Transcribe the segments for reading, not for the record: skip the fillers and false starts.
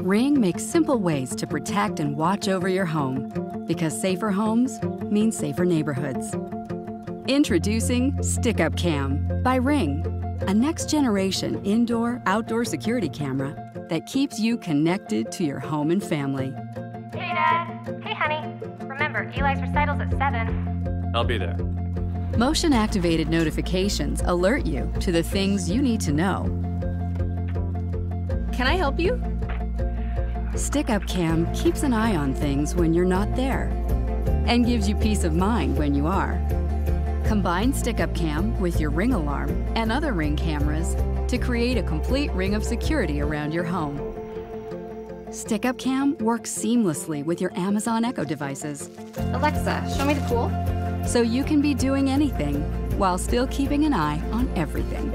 Ring makes simple ways to protect and watch over your home, because safer homes mean safer neighborhoods. Introducing StickUp Cam by Ring, a next-generation indoor-outdoor security camera that keeps you connected to your home and family. Hey, Dad. Hey, honey. Remember, Eli's recital's at 7. I'll be there. Motion-activated notifications alert you to the things you need to know. Can I help you? StickUp Cam keeps an eye on things when you're not there and gives you peace of mind when you are. Combine StickUp Cam with your Ring alarm and other Ring cameras to create a complete ring of security around your home. StickUp Cam works seamlessly with your Amazon Echo devices. Alexa, show me the pool. So you can be doing anything while still keeping an eye on everything.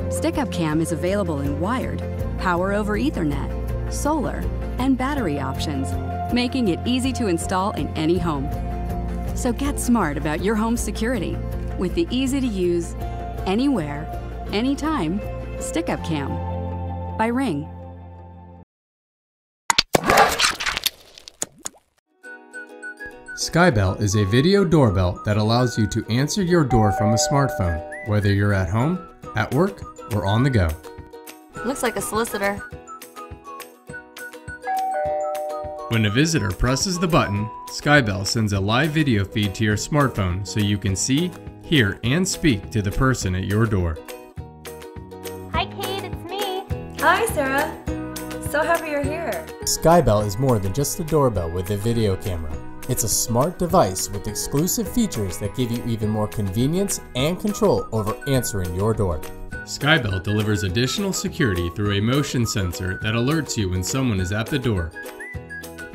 StickUp Cam is available in wired, power over Ethernet, solar, and battery options, making it easy to install in any home. So get smart about your home security with the easy-to-use, anywhere, anytime StickUp Cam by Ring. SkyBell is a video doorbell that allows you to answer your door from a smartphone, whether you're at home, at work, or on the go. Looks like a solicitor. When a visitor presses the button, SkyBell sends a live video feed to your smartphone so you can see, hear, and speak to the person at your door. Hi, Kate. It's me. Hi, Sarah. So happy you're here. SkyBell is more than just a doorbell with a video camera. It's a smart device with exclusive features that give you even more convenience and control over answering your door. SkyBell delivers additional security through a motion sensor that alerts you when someone is at the door.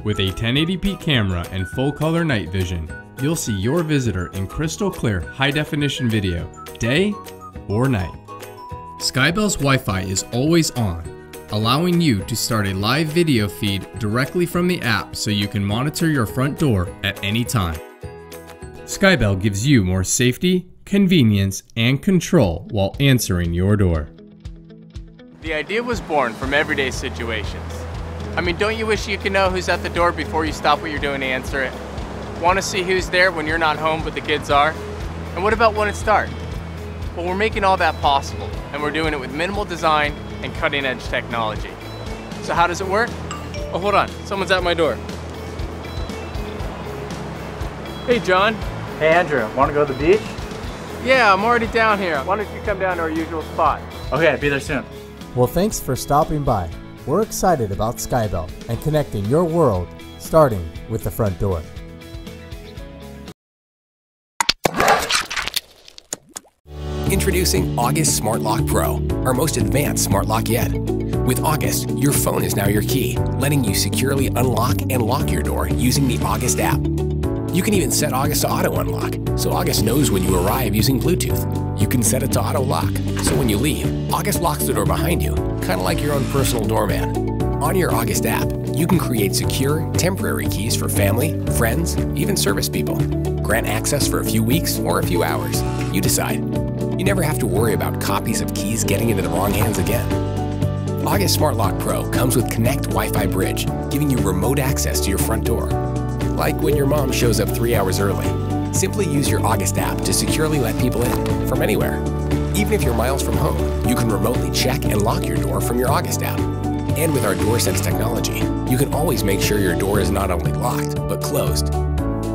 With a 1080p camera and full-color night vision, you'll see your visitor in crystal-clear high-definition video, day or night. SkyBell's Wi-Fi is always on, allowing you to start a live video feed directly from the app so you can monitor your front door at any time. SkyBell gives you more safety, convenience, and control while answering your door. The idea was born from everyday situations. I mean, don't you wish you could know who's at the door before you stop what you're doing to answer it? Want to see who's there when you're not home but the kids are? And what about when it's dark? Well, we're making all that possible, and we're doing it with minimal design and cutting-edge technology. So how does it work? Oh, hold on. Someone's at my door. Hey, John. Hey, Andrew. Want to go to the beach? Yeah, I'm already down here. Why don't you come down to our usual spot? Okay, be there soon. Well, thanks for stopping by. We're excited about SkyBell and connecting your world, starting with the front door. Introducing August Smart Lock Pro, our most advanced smart lock yet. With August, your phone is now your key, letting you securely unlock and lock your door using the August app. You can even set August to auto unlock, so August knows when you arrive using Bluetooth. You can set it to auto lock, so when you leave, August locks the door behind you, kind of like your own personal doorman. On your August app, you can create secure, temporary keys for family, friends, even service people. Grant access for a few weeks or a few hours. You decide. You never have to worry about copies of keys getting into the wrong hands again. August Smart Lock Pro comes with Connect Wi-Fi Bridge, giving you remote access to your front door. Like when your mom shows up 3 hours early. Simply use your August app to securely let people in from anywhere. Even if you're miles from home, you can remotely check and lock your door from your August app. And with our DoorSense technology, you can always make sure your door is not only locked, but closed.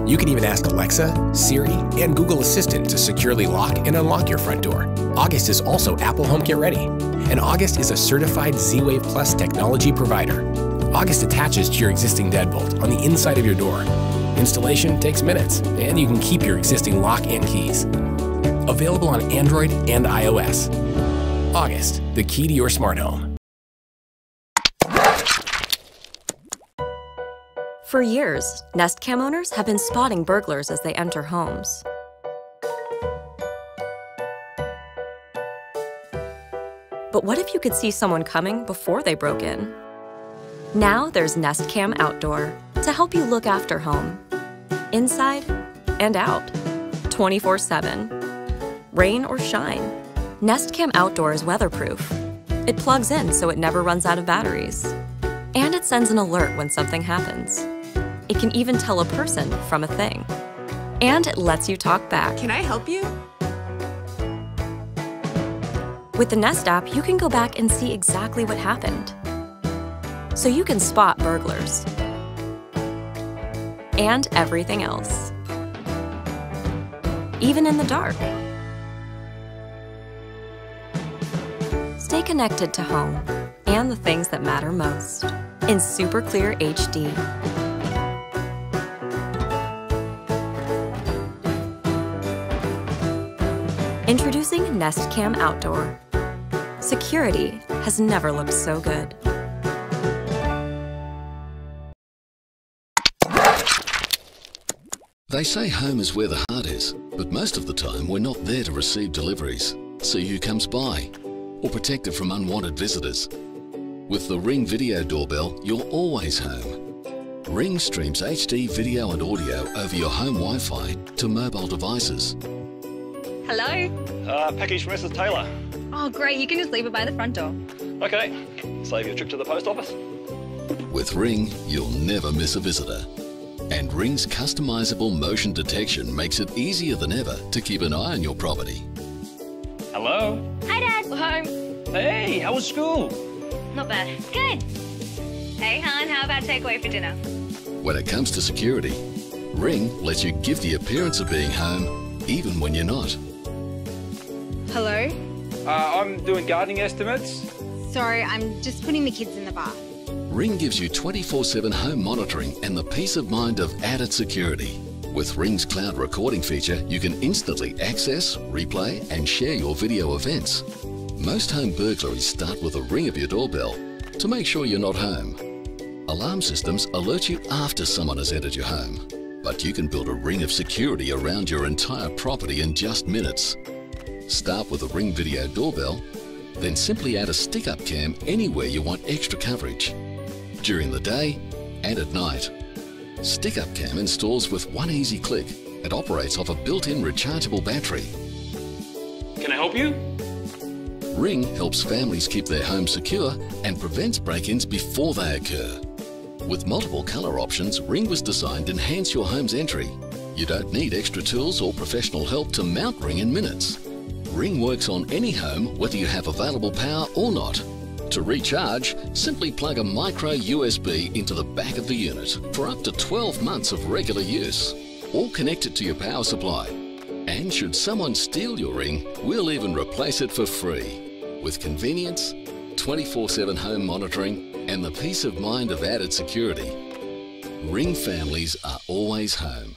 You can even ask Alexa, Siri, and Google Assistant to securely lock and unlock your front door. August is also Apple HomeKit ready, and August is a certified Z-Wave Plus technology provider. August attaches to your existing deadbolt on the inside of your door. Installation takes minutes, and you can keep your existing lock and keys. Available on Android and iOS. August, the key to your smart home. For years, Nest Cam owners have been spotting burglars as they enter homes. But what if you could see someone coming before they broke in? Now there's Nest Cam Outdoor to help you look after home, inside and out, 24/7. Rain or shine, Nest Cam Outdoor is weatherproof. It plugs in so it never runs out of batteries. And it sends an alert when something happens. It can even tell a person from a thing. And it lets you talk back. Can I help you? With the Nest app, you can go back and see exactly what happened. So you can spot burglars. And everything else. Even in the dark. Stay connected to home and the things that matter most in super clear HD. Introducing Nest Cam Outdoor. Security has never looked so good. They say home is where the heart is, but most of the time we're not there to receive deliveries, see who comes by, or protect it from unwanted visitors. With the Ring Video Doorbell, you're always home. Ring streams HD video and audio over your home Wi-Fi to mobile devices. Hello? Package from Mrs. Taylor. Oh, great. You can just leave it by the front door. Okay. Save your trip to the post office. With Ring, you'll never miss a visitor. And Ring's customizable motion detection makes it easier than ever to keep an eye on your property. Hello? Hi, Dad. We're home. Hey, how was school? Not bad. Good. Hey, hon, how about takeaway for dinner? When it comes to security, Ring lets you give the appearance of being home even when you're not. Hello? I'm doing gardening estimates. Sorry, I'm just putting the kids in the bath. Ring gives you 24/7 home monitoring and the peace of mind of added security. With Ring's cloud recording feature, you can instantly access, replay and share your video events. Most home burglaries start with a ring of your doorbell to make sure you're not home. Alarm systems alert you after someone has entered your home, but you can build a ring of security around your entire property in just minutes. Start with a Ring Video Doorbell, then simply add a StickUp Cam anywhere you want extra coverage, during the day and at night. StickUp Cam installs with one easy click and operates off a built-in rechargeable battery. Can I help you? Ring helps families keep their homes secure and prevents break-ins before they occur. With multiple colour options, Ring was designed to enhance your home's entry. You don't need extra tools or professional help to mount Ring in minutes. Ring works on any home, whether you have available power or not. To recharge, simply plug a micro USB into the back of the unit for up to 12 months of regular use, or connect it to your power supply. And should someone steal your Ring, we'll even replace it for free. With convenience, 24/7 home monitoring, and the peace of mind of added security, Ring families are always home.